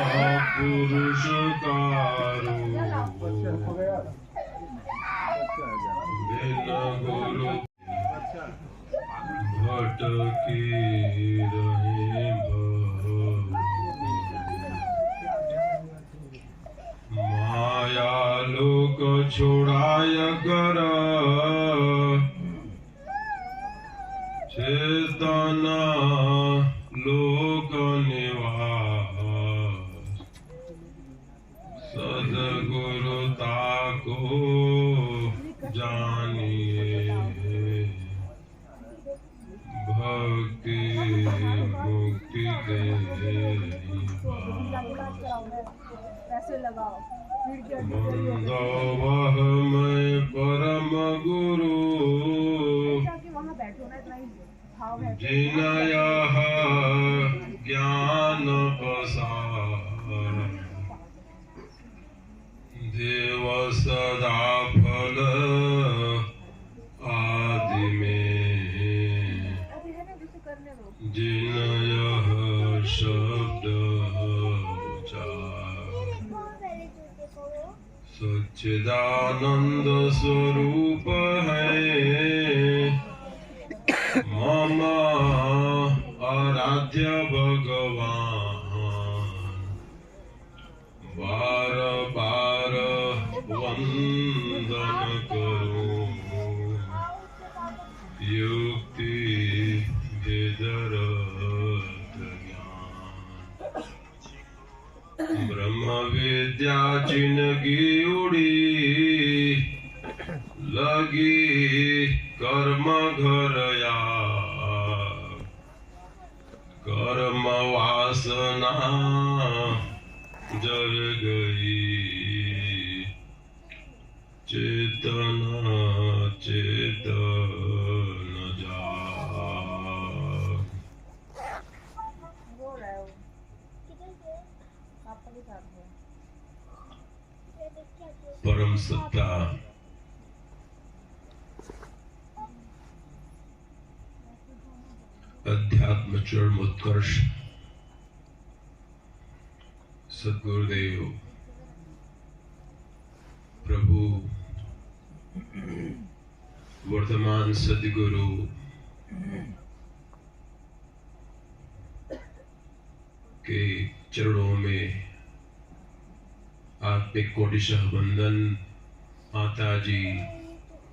पुरुष कारो बिन गुरु भटकी रहे माया लोक छोड़ाय कर चेतना लोक निवास सदगुरुता को जानिए भक्ति मुक्ति दे वह मैं परम गुरु जिनया ज्ञान प्रसार देव सदा फल आदि में जिनया शब्द सच्चिदानंद स्वरूप है मम आराध्य भगवान बार बार वंदन करूं युक्ति भेदरत ज्ञान ब्रह्म विद्या जिनगी उड़ी लगी कर्म घर या कर्म वासना जल गई चेतना चेतन जाग परम सत्ता अध्यात्म चरम उत्कर्ष सद्गुरुदेव प्रभु वर्तमान सद्गुरु के चरणों में आत्मिक कोटिशः वंदन। माता जी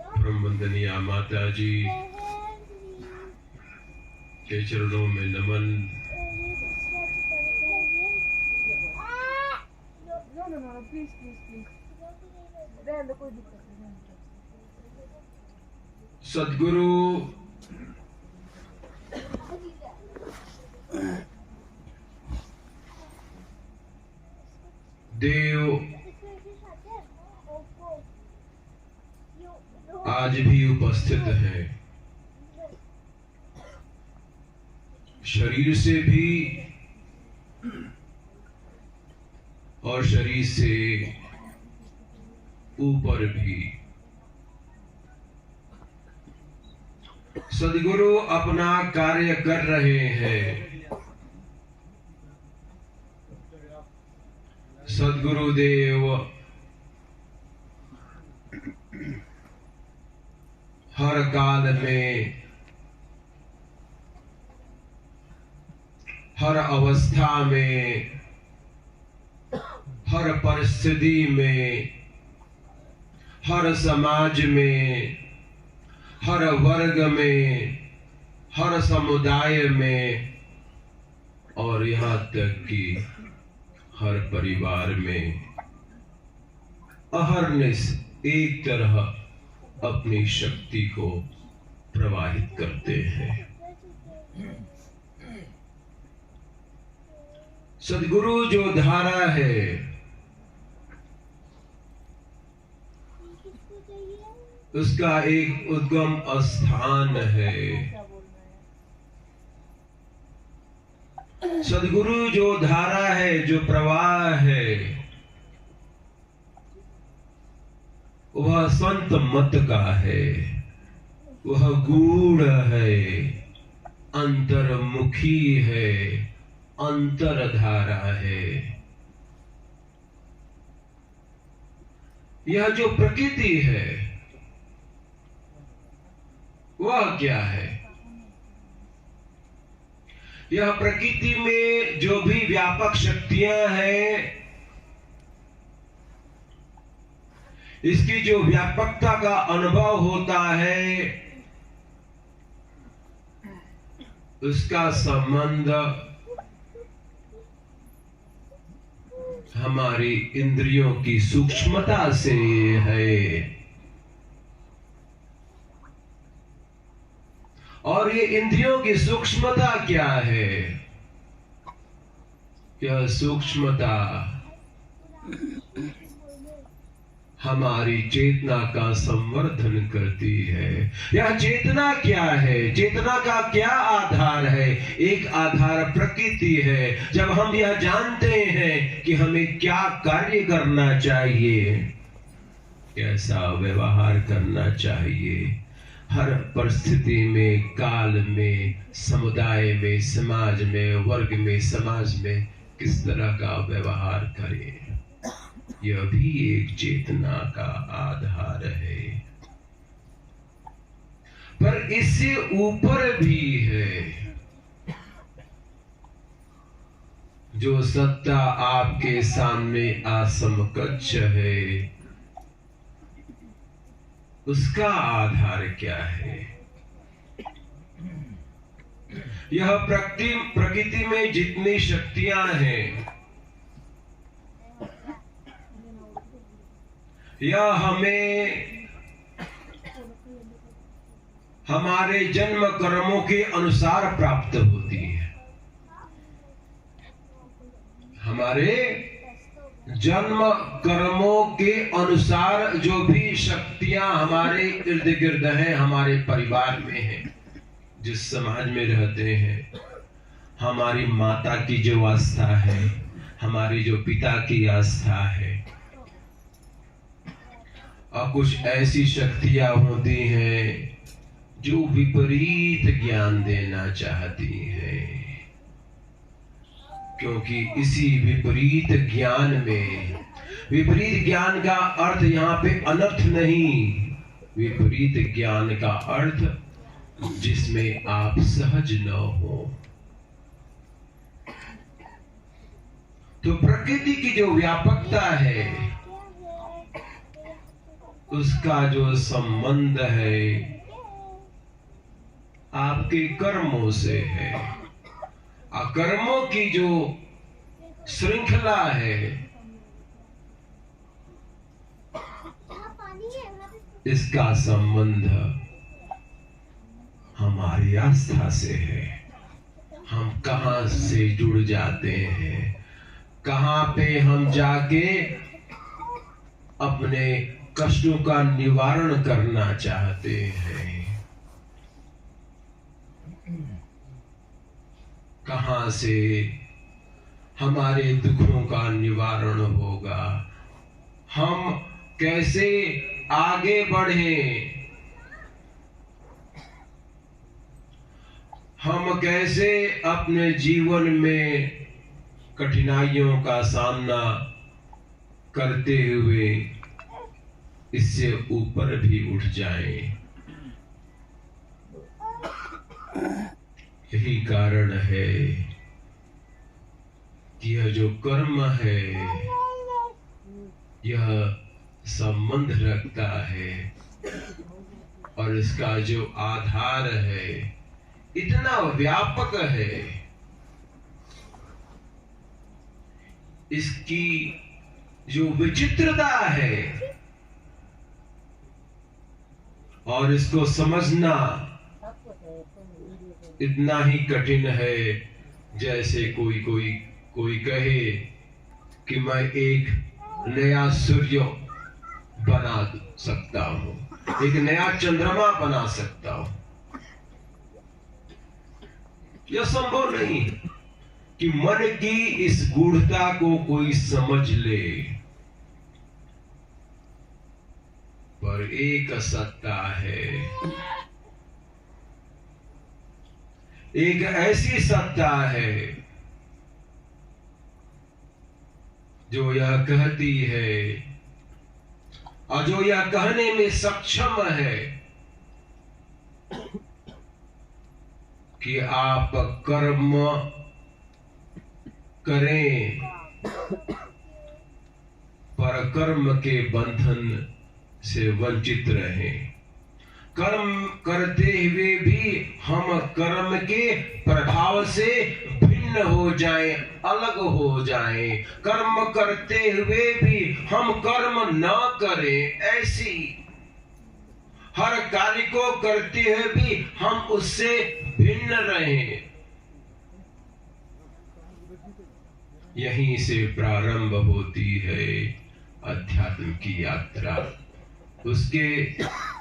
परम वंदनीय माता जी के चरणों में नमन। सद्गुरु देव आज भी उपस्थित हैं, शरीर से भी और शरीर से ऊपर भी। सद्गुरु अपना कार्य कर रहे हैं। सद्गुरुदेव हर काल में हर अवस्था में हर परिस्थिति में हर समाज में हर वर्ग में हर समुदाय में और यहाँ तक कि हर परिवार में अहरनिश एक तरह अपनी शक्ति को प्रवाहित करते हैं। सद्गुरु जो धारा है उसका एक उद्गम स्थान है। सद्गुरु जो धारा है, जो प्रवाह है, वह संत मत का है, वह गूढ़ है, अंतर्मुखी है, अंतरधारा है, यह जो प्रकृति है वह क्या है? यह प्रकृति में जो भी व्यापक शक्तियां हैं, इसकी जो व्यापकता का अनुभव होता है, उसका संबंध हमारी इंद्रियों की सूक्ष्मता से है। और ये इंद्रियों की सूक्ष्मता क्या है? यह सूक्ष्मता हमारी चेतना का संवर्धन करती है। यह चेतना क्या है? चेतना का क्या आधार है? एक आधार प्रकृति है। जब हम यह जानते हैं कि हमें क्या कार्य करना चाहिए, कैसा व्यवहार करना चाहिए, हर परिस्थिति में, काल में, समुदाय में, समाज में, वर्ग में, समाज में किस तरह का व्यवहार करें, यह भी एक चेतना का आधार है। पर इससे ऊपर भी है जो सत्ता आपके सामने असमकक्ष है, उसका आधार क्या है? यह प्रकृति में जितनी शक्तियां हैं, यह हमें हमारे जन्म कर्मों के अनुसार प्राप्त होती है। हमारे जन्म कर्मों के अनुसार जो भी शक्तियां हमारे इर्द गिर्द हैं, हमारे परिवार में हैं, जिस समाज में रहते हैं, हमारी माता की जो आस्था है, हमारी जो पिता की आस्था है, और कुछ ऐसी शक्तियां होती हैं जो विपरीत ज्ञान देना चाहती हैं। क्योंकि इसी विपरीत ज्ञान में, विपरीत ज्ञान का अर्थ यहाँ पे अनर्थ नहीं, विपरीत ज्ञान का अर्थ जिसमें आप सहज न हो। तो प्रकृति की जो व्यापकता है, उसका जो संबंध है आपके कर्मों से है। कर्मों की जो श्रृंखला है, इसका संबंध हमारी आस्था से है। हम कहां से जुड़ जाते हैं, कहां पे हम जाके अपने कष्टों का निवारण करना चाहते हैं, कहां से हमारे दुखों का निवारण होगा, हम कैसे आगे बढ़ें, हम कैसे अपने जीवन में कठिनाइयों का सामना करते हुए इससे ऊपर भी उठ जाएं। यही कारण है कि यह जो कर्म है, यह संबंध रखता है, और इसका जो आधार है इतना व्यापक है, इसकी जो विचित्रता है और इसको समझना इतना ही कठिन है जैसे कोई कहे कि मैं एक नया सूर्य बना सकता हूं, एक नया चंद्रमा बना सकता हूं। यह संभव नहीं कि मन की इस गूढ़ता को कोई समझ ले। पर एक सत्ता है, एक ऐसी सत्ता है जो यह कहती है और जो यह कहने में सक्षम है कि आप कर्म करें पर कर्म के बंधन से वंचित रहें, कर्म करते हुए भी हम कर्म के प्रभाव से भिन्न हो जाएं, अलग हो जाएं, कर्म करते हुए भी हम कर्म न करें, ऐसी हर कार्य को करते हुए भी हम उससे भिन्न रहें। यहीं से प्रारंभ होती है अध्यात्म की यात्रा। उसके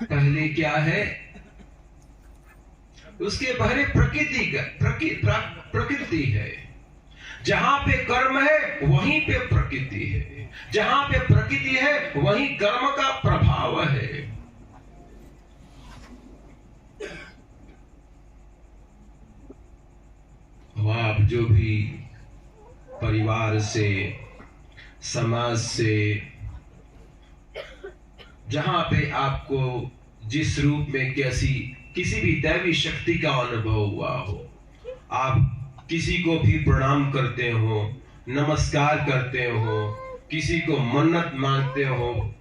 पहले क्या है? उसके पहले प्रकृति है। जहां पे कर्म है वहीं पे प्रकृति है, जहां पे प्रकृति है वहीं कर्म का प्रभाव है। आप जो भी परिवार से, समाज से, जहां पे आपको जिस रूप में किसी भी दैवी शक्ति का अनुभव हुआ हो, आप किसी को भी प्रणाम करते हो, नमस्कार करते हो, किसी को मन्नत मांगते हो,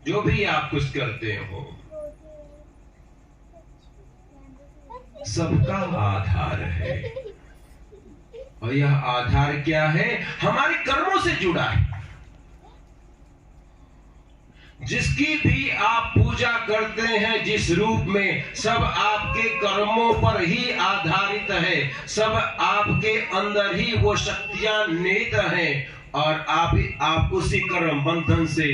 जो भी आप कुछ करते हो, सबका आधार है। और यह आधार क्या है? हमारे कर्मों से जुड़ा है। जिसकी भी आप पूजा करते हैं, जिस रूप में, सब आपके कर्मों पर ही आधारित है, सब आपके अंदर ही वो शक्तियां निहित हैं। और आप उसी कर्म बंधन से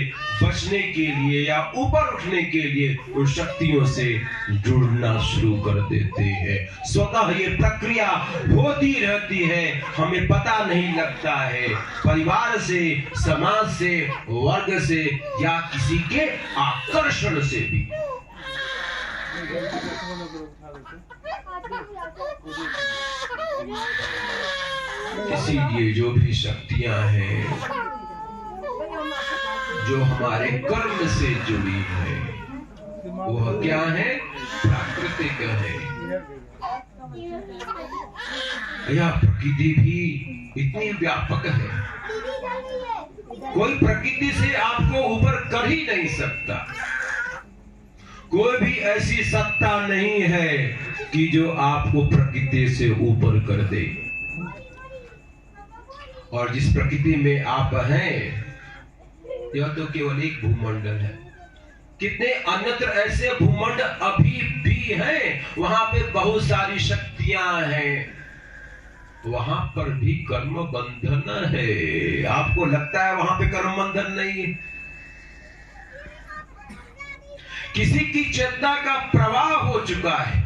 बचने के लिए या ऊपर उठने के लिए उन शक्तियों से जुड़ना शुरू कर देते हैं। स्वतः ये प्रक्रिया होती रहती है, हमें पता नहीं लगता है। परिवार से, समाज से, वर्ग से या किसी के आकर्षण से भी। इसीलिए जो भी शक्तियां हैं जो हमारे कर्म से जुड़ी है, वह क्या है? प्राकृतिक है। यह प्रकृति भी इतनी व्यापक है, कोई प्रकृति से आपको ऊपर कर ही नहीं सकता। कोई भी ऐसी सत्ता नहीं है कि जो आपको प्रकृति से ऊपर कर दे। और जिस प्रकृति में आप हैं, यह तो केवल एक भूमंडल है। कितने अन्यत्र ऐसे भूमंडल अभी भी हैं, वहां पे बहुत सारी शक्तियां हैं, वहां पर भी कर्म बंधन है। आपको लगता है वहां पे कर्म बंधन नहीं है? किसी की चेतना का प्रवाह हो चुका है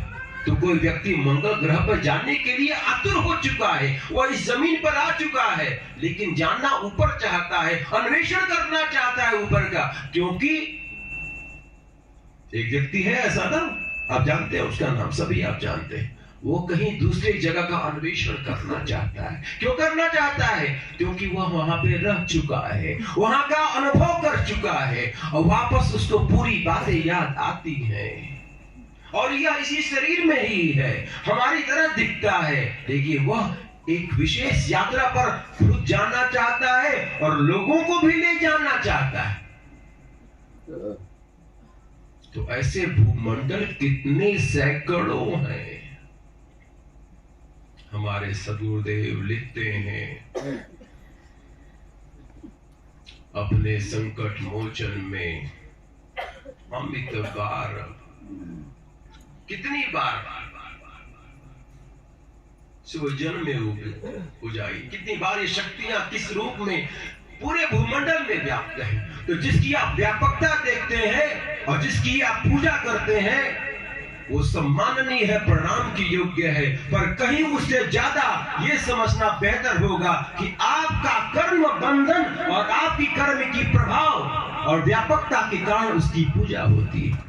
तो कोई व्यक्ति मंगल ग्रह पर जाने के लिए आतुर हो चुका है, वह इस जमीन पर आ चुका है, लेकिन जानना ऊपर चाहता है, अन्वेषण करना चाहता है ऊपर का। क्योंकि एक व्यक्ति है ऐसा ना, आप जानते हैं उसका नाम, सभी आप जानते हैं, वो कहीं दूसरी जगह का अन्वेषण करना चाहता है। क्यों करना चाहता है? क्योंकि वह वहां पे रह चुका है, वहां का अनुभव कर चुका है और वापस उसको पूरी बातें याद आती हैं। और यह इसी शरीर में ही है, हमारी तरह दिखता है, लेकिन वह एक विशेष यात्रा पर खुद जाना चाहता है और लोगों को भी ले जाना चाहता है। तो ऐसे भूमंडल कितने सैकड़ों हैं। हमारे सदगुरुदेव लिखते हैं अपने संकट मोचन में, अमित बार, कितनी बार जन्म में उजाई, कितनी बार ये शक्तियां किस रूप में पूरे भूमंडल में व्याप्त है। तो जिसकी आप व्यापकता देखते हैं और जिसकी आप पूजा करते हैं, वो सम्माननीय है, प्रणाम की योग्य है। पर कहीं उससे ज्यादा ये समझना बेहतर होगा कि आपका कर्म बंधन और आपकी कर्म की प्रभाव और व्यापकता के कारण उसकी पूजा होती है।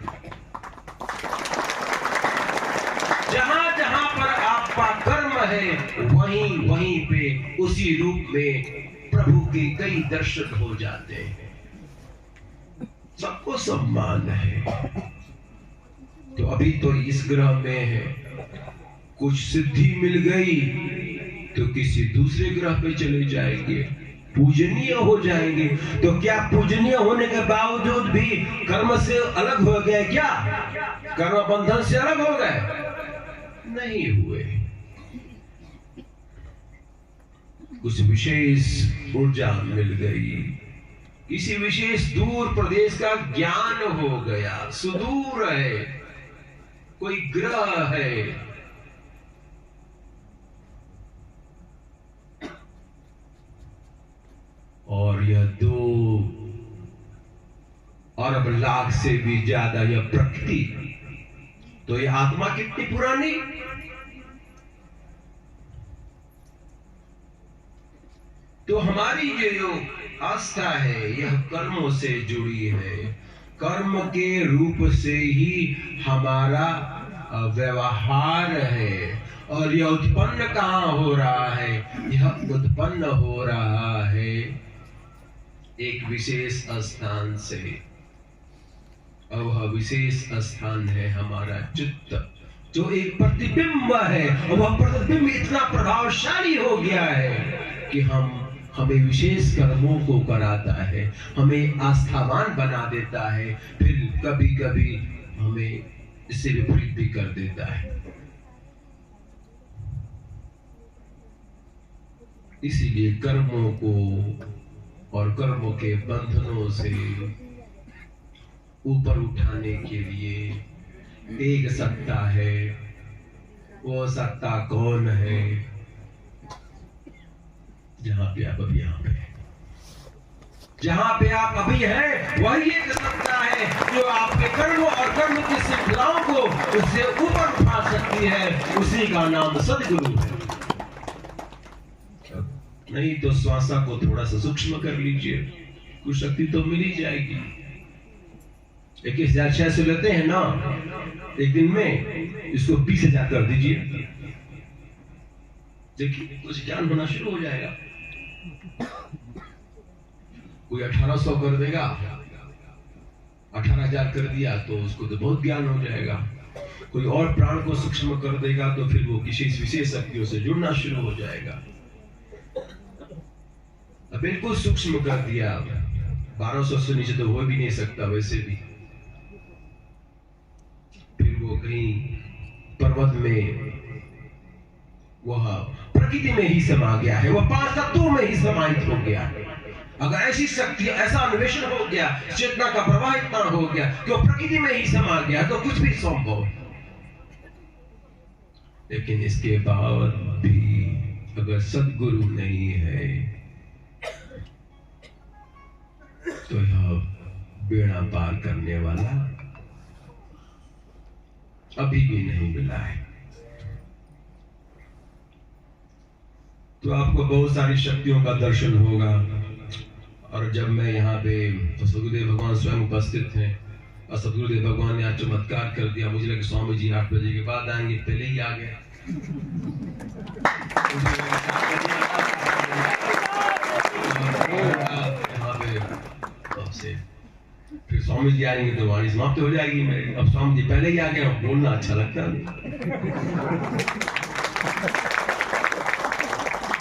जहां जहां पर आपका कर्म है, वहीं वहीं पे उसी रूप में प्रभु के कई दर्शन हो जाते हैं। सबको सम्मान है। तो अभी तो इस ग्रह में है, कुछ सिद्धि मिल गई तो किसी दूसरे ग्रह पे चले जाएंगे, पूजनीय हो जाएंगे। तो क्या पूजनीय होने के बावजूद भी कर्म से अलग हो गए? क्या कर्म बंधन से अलग हो गए? नहीं हुए। कुछ विशेष ऊर्जा मिल गई, किसी विशेष दूर प्रदेश का ज्ञान हो गया, सुदूर है, कोई ग्रह है, और यह 2 अरब लाख से भी ज्यादा यह प्रकृति, तो यह आत्मा कितनी पुरानी। तो हमारी जो आस्था है यह कर्मों से जुड़ी है। कर्म के रूप से ही हमारा व्यवहार है। और यह उत्पन्न कहां हो रहा है? यह उत्पन्न हो रहा है एक विशेष स्थान से। और वह विशेष स्थान है हमारा चित्त, जो एक प्रतिबिंब है। और वह प्रतिबिंब इतना प्रभावशाली हो गया है कि हमें विशेष कर्मों को कराता है, हमें आस्थावान बना देता है, फिर कभी कभी हमें इससे विपरीत भी कर देता है। इसीलिए कर्मों को और कर्मों के बंधनों से ऊपर उठाने के लिए एक सत्ता है। वो सत्ता कौन है? जहां पे आप अभी यहाँ पे, जहां पे आप अभी हैं, वही एक सत्ता है जो आपके कर्म और कर्म की श्रृंखलाओं को उससे ऊपर उठा सकती है। उसी का नाम सदगुरु है। नहीं तो श्वासा को थोड़ा सा सूक्ष्म कर लीजिए, कुछ शक्ति तो मिल ही जाएगी। 21,600 लेते हैं ना एक दिन में, इसको 20,000 कर दीजिए, देखिए कुछ ज्ञान होना शुरू हो जाएगा। कोई 1800 कर देगा, 18,000 कर दिया तो उसको तो बहुत ज्ञान हो जाएगा। कोई और प्राण को सूक्ष्म कर देगा तो फिर वो किसी विशेष शक्तियों से जुड़ना शुरू हो जाएगा। अब बिल्कुल सूक्ष्म कर दिया, 1200 से नीचे तो हो भी नहीं सकता वैसे भी। फिर वो कहीं पर्वत में, वह प्रकृति में ही समा गया है, वह 5 तत्वों में ही समाहित हो गया है। अगर ऐसी शक्ति, ऐसा अन्वेषण हो गया, चेतना का प्रवाह इतना हो गया कि वो प्रकृति में ही समा गया, तो कुछ भी संभव। लेकिन इसके बाद भी अगर सद्गुरु नहीं है तो यह बेड़ा पार करने वाला अभी भी नहीं मिला है। तो आपको बहुत सारी शक्तियों का दर्शन होगा। और जब मैं यहाँ पे, तो सदगुरुदेव भगवान स्वयं उपस्थित हैं, और सदगुरुदेव भगवान ने आज चमत्कार कर दिया। मुझे लगा स्वामी जी 8 बजे के बाद आएंगे, पहले ही आ गए। यहाँ पे से फिर स्वामी जी आएंगे तो वाणी समाप्त हो जाएगी मेरी। अब स्वामी जी पहले ही आ गए, बोलना अच्छा लगता है।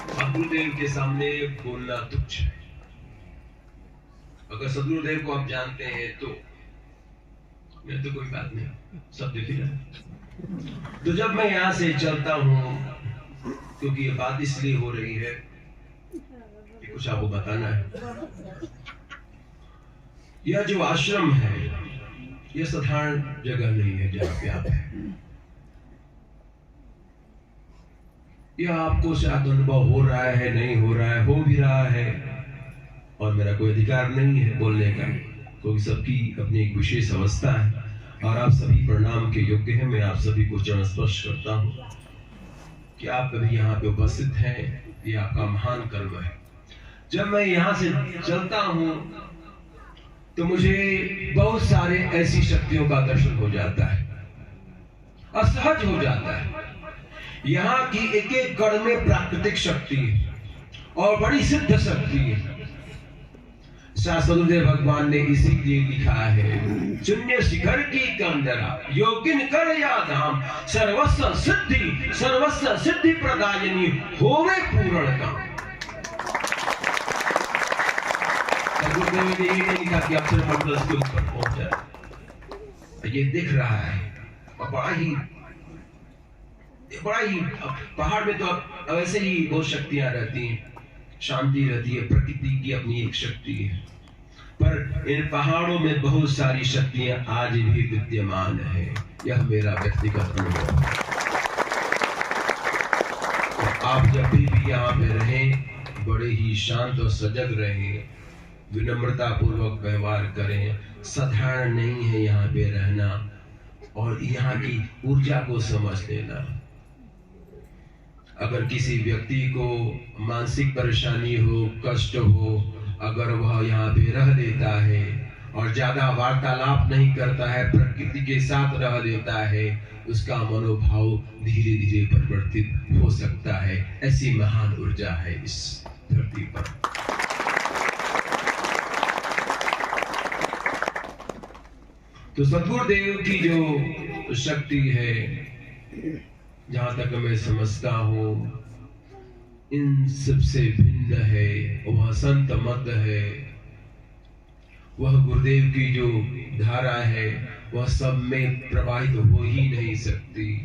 सदगुरुदेव के सामने बोलना तुच्छ है। अगर सदगुरुदेव को आप जानते हैं तो मैं तो कोई बात नहीं, सब दिख रहा है। तो जब मैं यहाँ से चलता हूँ, क्योंकि ये बात इसलिए हो रही है कि कुछ आपको बताना है। यह जो आश्रम है, यह साधारण जगह नहीं है जहाँ पे आप हैं। यह आपको शायद अनुभव हो रहा है, नहीं हो रहा है, हो भी रहा है, और मेरा कोई अधिकार नहीं है बोलने का, क्योंकि सबकी अपनी एक विशेष अवस्था है। और आप सभी प्रणाम के योग्य हैं। मैं आप सभी को चरण स्पर्श करता हूँ कि आप कभी यहाँ पे उपस्थित हैं, ये आपका महान कर्म है। जब मैं यहाँ से चलता हूँ तो मुझे बहुत सारे ऐसी शक्तियों का दर्शन हो जाता है, असहज हो जाता है। यहाँ की एक एक कण में प्राकृतिक शक्ति है और बड़ी सिद्ध शक्ति है। सदगुरुदेव भगवान ने इसीलिए लिखा है, शून्य शिखर की कंदरा योगिन कर या धाम, सर्वस्व सिद्धि प्रदायिनी होवे पूर्ण काम। सदगुरुदेव ने ये नहीं लिखा कि अक्षर मंडल के ऊपर पहुंच जाए। ये दिख रहा है, बड़ा ही पहाड़ में तो वैसे ही बहुत शक्तियां रहती हैं, शांति रहती है, प्रकृति की अपनी एक शक्ति है, पर इन पहाड़ों में बहुत सारी शक्तियां आज भी विद्यमान है। यह मेरा व्यक्तिगत अनुभव है। आप जब भी यहाँ पे रहें, बड़े ही शांत और सजग रहें, विनम्रता पूर्वक व्यवहार करें। साधारण नहीं है यहाँ पे रहना, और यहाँ की ऊर्जा को समझ लेना। अगर किसी व्यक्ति को मानसिक परेशानी हो, कष्ट हो, अगर वह यहाँ पे रह लेता है और ज्यादा वार्तालाप नहीं करता है, प्रकृति के साथ रह लेता है, उसका मनोभाव धीरे धीरे परिवर्तित हो सकता है। ऐसी महान ऊर्जा है इस धरती पर। तो सदगुरुदेव की जो शक्ति है, जहां तक मैं समझता हूं, इन सबसे भिन्न है, वह संत मत है, वह गुरुदेव की जो धारा है वह सब में प्रवाहित हो ही नहीं सकती।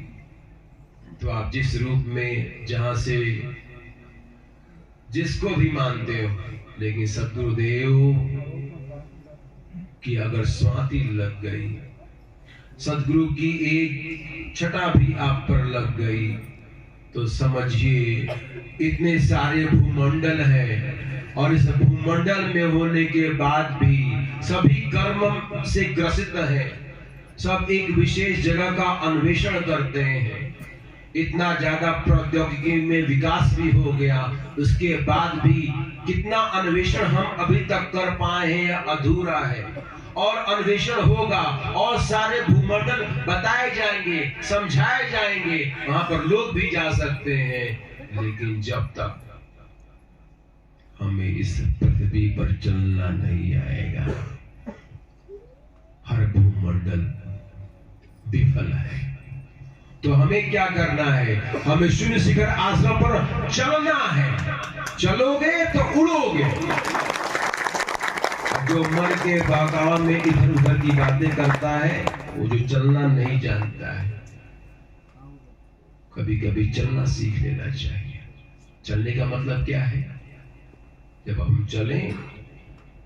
तो आप जिस रूप में जहां से जिसको भी मानते हो, लेकिन सदगुरुदेव की अगर स्वाति लग गई, सदगुरु की एक छटा भी आप पर लग गई, तो समझिए इतने सारे भूमंडल हैं, और इस भूमंडल में होने के बाद भी सभी कर्म से ग्रसित है, सब एक विशेष जगह का अन्वेषण करते हैं। इतना ज्यादा प्रौद्योगिकी में विकास भी हो गया, उसके बाद भी कितना अन्वेषण हम अभी तक कर पाए हैं, अधूरा है, और अन्वेषण होगा, और सारे भूमंडल बताए जाएंगे, समझाए जाएंगे, वहां पर लोग भी जा सकते हैं। लेकिन जब तक हमें इस पृथ्वी पर चलना नहीं आएगा, हर भूमंडल विफल है। तो हमें क्या करना है? हमें शून्य शिखर आश्रम पर चलना है। चलोगे तो उड़ोगे। जो मन के बहकाव में इधर उधर की बातें करता है, वो जो चलना नहीं जानता है। कभी कभी चलना सीख लेना चाहिए। चलने का मतलब क्या है? जब हम चलें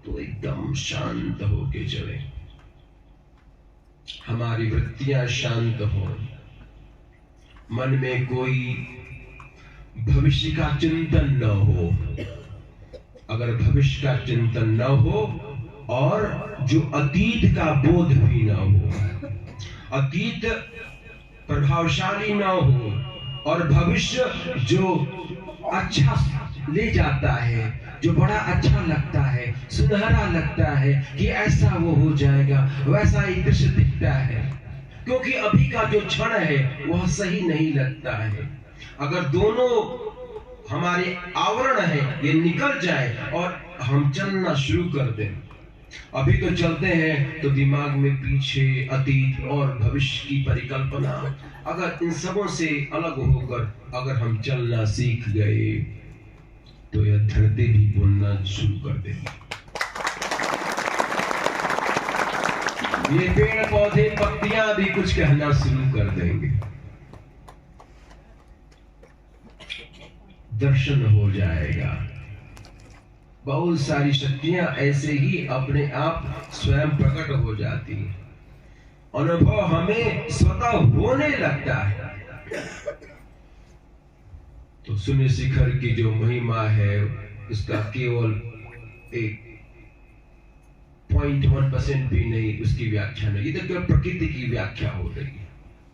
तो एकदम शांत होके चलें, हमारी वृत्तियां शांत हो, मन में कोई भविष्य का चिंतन न हो। अगर भविष्य का चिंतन न हो और जो अतीत का बोध भी न हो, अतीत प्रभावशाली न हो और भविष्य जो अच्छा ले जाता है, जो बड़ा अच्छा लगता है, सुनहरा लगता है कि ऐसा वो हो जाएगा, वैसा ही दृश्य दिखता है, क्योंकि अभी का जो क्षण है वह सही नहीं लगता है। अगर दोनों हमारे आवरण है ये निकल जाए और हम चलना शुरू कर दें, अभी तो चलते हैं तो दिमाग में पीछे अतीत और भविष्य की परिकल्पना, अगर इन सबों से अलग होकर अगर हम चलना सीख गए तो यह धरती भी बोलना शुरू कर देगी। ये पेड़ पौधे पत्तियां भी कुछ कहना शुरू कर देंगे। दर्शन हो जाएगा। बहुत सारी शक्तियां ऐसे ही अपने आप स्वयं प्रकट हो जाती हैं। अनुभव हमें स्वतः होने लगता है। तो शून्य शिखर की जो महिमा है उसका केवल 0.1% भी नहीं, उसकी व्याख्या नहीं। ये तो केवल प्रकृति की व्याख्या हो रही है।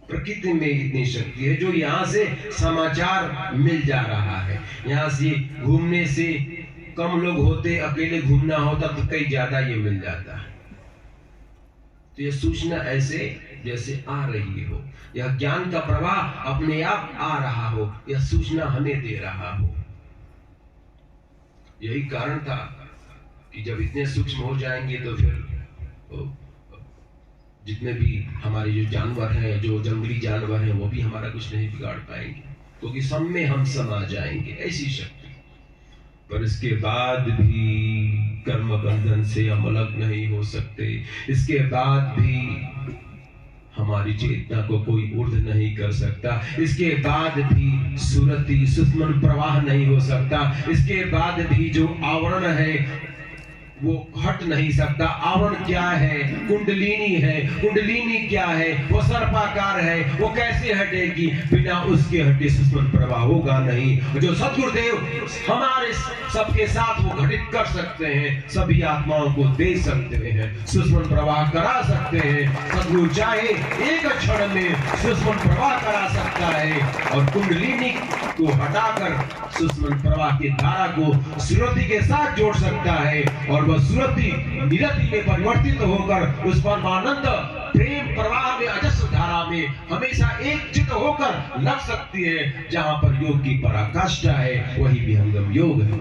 प्रकृति में इतनी शक्ति है जो यहाँ से समाचार मिल जा रहा है। यहाँ से घूमने से कम लोग होते, अकेले घूमना होता तो कई ज्यादा ये मिल जाता है। तो ये सूचना ऐसे जैसे आ रही हो, यह ज्ञान का प्रवाह अपने आप आ रहा हो, यह सूचना हमें दे रहा हो। यही कारण था कि जब इतने सूक्ष्म हो जाएंगे तो फिर जितने भी हमारे जो जानवर हैं, जो जंगली जानवर हैं, वो भी हमारा कुछ नहीं बिगाड़ पाएंगे, क्योंकि सब में हम समा जाएंगे, ऐसी शक्ति। पर इसके बाद भी कर्म बंधन से हम अलग नहीं हो सकते। इसके बाद भी हमारी चेतना को कोई ऊर्ध नहीं कर सकता। इसके बाद भी सुरति सुषमन प्रवाह नहीं हो सकता। इसके बाद भी जो आवरण है वो हट नहीं सकता। आवरण क्या है? कुंडलिनी है। कुंडलिनी क्या है? वो सर्पाकार है। वो कैसे हटेगी? बिना उसके हटे सुषमन प्रवाह होगा नहीं। जो सद्गुरुदेव हमारे सबके साथ वो घटित कर सकते हैं, सभी आत्माओं को दे सकते हैं, सुषमन प्रवाह करा सकते हैं। सद्गुरु चाहे एक क्षण में सुषमन प्रवाह करा सकता है और कुंडलिनी को हटाकर सुषमन प्रवाह की धारा को सुरति के साथ जोड़ सकता है और वह सुरति निरति में परिवर्तित होकर उस परमानंद प्रेम प्रवाह में, अजस्र धारा में हमेशा एक चित्त होकर लग सकती है। जहां पर योग की पराकाष्ठा है वही विहंगम योग है।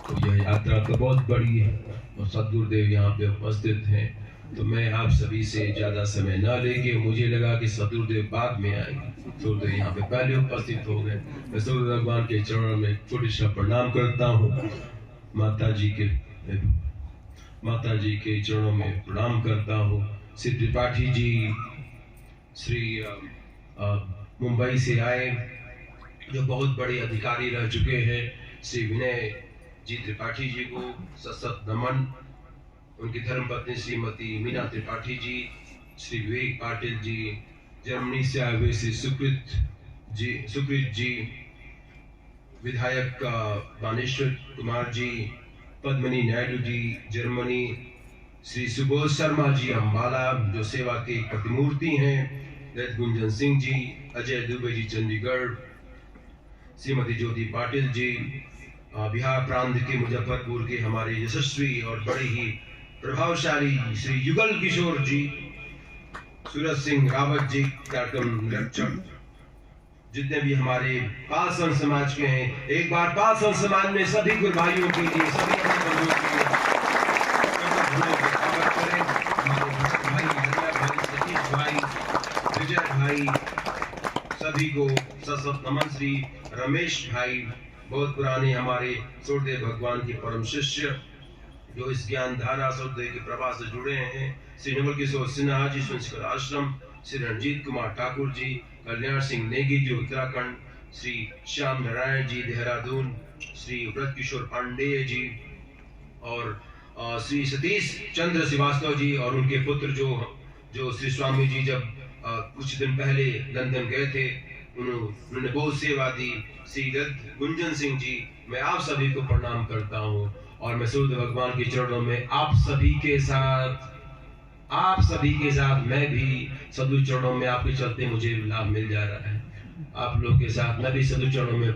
तो यह यात्रा तो बहुत बड़ी है और सद्गुरुदेव यहाँ पे उपस्थित हैं। तो मैं आप सभी से ज्यादा समय न लेके, मुझे लगा कि सद्गुरुदेव बाद में आएंगे, सद्गुरुदेव यहाँ पे पहले उपस्थित हो गए। मैं सद्गुरु भगवान के चरणों में छोटी सा प्रणाम करता हूँ। माता जी के चरणों में प्रणाम करता हूँ। श्री त्रिपाठी जी श्री मुंबई से आए, जो बहुत बड़े अधिकारी रह चुके हैं। श्री विनय जी त्रिपाठी जी को सशक्त नमन। उनकी धर्मपत्नी श्रीमती मीना त्रिपाठी जी, श्री विवेक पाटिल जी, जर्मनी से आए हुए श्री सुकृत जी, विधायक बानेश्वर कुमार जी, पद्मनी नायडू जी जर्मनी, श्री सुबोध शर्मा जी अम्बाला जो सेवा के प्रतिमूर्ति हैं, ललित गुंजन सिंह जी, अजय दुबे जी चंडीगढ़, श्रीमती ज्योति पाटिल जी बिहार प्रांत के मुजफ्फरपुर के हमारे यशस्वी और बड़े ही प्रभावशाली श्री युगल किशोर जी, सूरज सिंह रावत जी कार्यक्रम निरीक्षक, जितने भी हमारे पाल संत समाज के हैं, एक बार पाल संत समाज में सभी गुरु भाइयों के लिए, सभी भाई विजय भाई सभी को सशक्त नमन। श्री रमेश भाई बहुत पुराने हमारे सूर्यदेव भगवान के परम शिष्य जो इस ज्ञान धारा सूर्यदेव के प्रवाह से जुड़े हैं। श्री नवल किशोर सिन्हा जी संस्कृत आश्रम, श्री रणजीत कुमार ठाकुर जी, कल्याण सिंह नेगी जी उत्तराखंड, श्री श्याम नारायण जी देहरादून, श्री व्रत किशोर पांडेय जी और श्री सतीश चंद्र श्रीवास्तव जी और उनके पुत्र जो श्री स्वामी जी जब कुछ दिन पहले लंदन गए थे उन्होंने बहुत सेवा दी। श्री ललित गुंजन सिंह जी, मैं आप सभी को प्रणाम करता हूँ और मैं सूर्य भगवान के चरणों में आप सभी के साथ मैं भी सदगुरु चरणों में आपके चलते मुझे लाभ मिल जा रहा है। आप लोग के साथ मैं भी सदगुरु चरणों में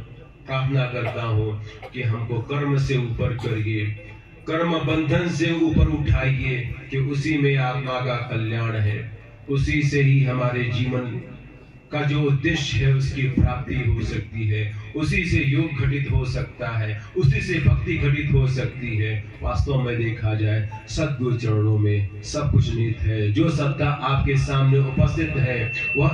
प्रार्थना करता हूँ कि हमको कर्म से ऊपर करिए, कर्म बंधन से ऊपर उठाइए कि उसी में आत्मा का कल्याण है, उसी से ही हमारे जीवन का जो उद्देश्य है उसकी प्राप्ति हो सकती है, उसी से योग घटित हो सकता है, उसी से भक्ति घटित हो सकती है। वास्तव में देखा जाए सद्गुरु चरणों में सब कुछ निहित है। जो सत्ता आपके सामने उपस्थित है वह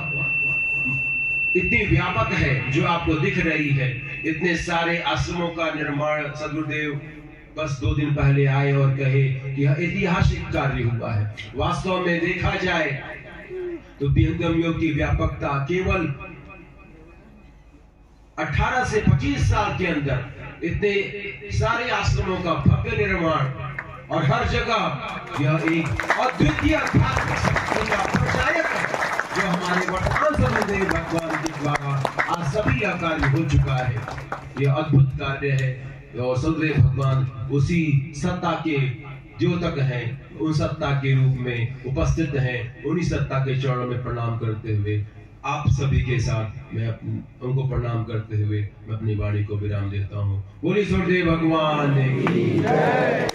इतनी व्यापक है जो आपको दिख रही है। इतने सारे आश्रमों का निर्माण सद्गुरुदेव बस 2 दिन पहले आए और कहे कि यह ऐतिहासिक कार्य हुआ है। वास्तव में देखा जाए तो विहंगम योग की व्यापकता केवल 18 से 25 साल के अंदर इतने सारे आश्रमों का भव्य निर्माण और हर जगह यह एक अद्वितीय आध्यात्मिक शक्ति का प्रचायक है जो हमारे वर्तमान सद्गुरुदेव भगवान के द्वारा आज सभी का कार्य हो चुका है। यह अद्भुत कार्य है और सद्गुरुदेव भगवान उसी सत्ता के द्योतक हैं, उन सत्ता के रूप में उपस्थित हैं। उन्हीं सत्ता के चरणों में प्रणाम करते हुए आप सभी के साथ मैं उनको प्रणाम करते हुए मैं अपनी वाणी को विराम देता हूँ। बोलिए सूर्यदेव भगवान की जय।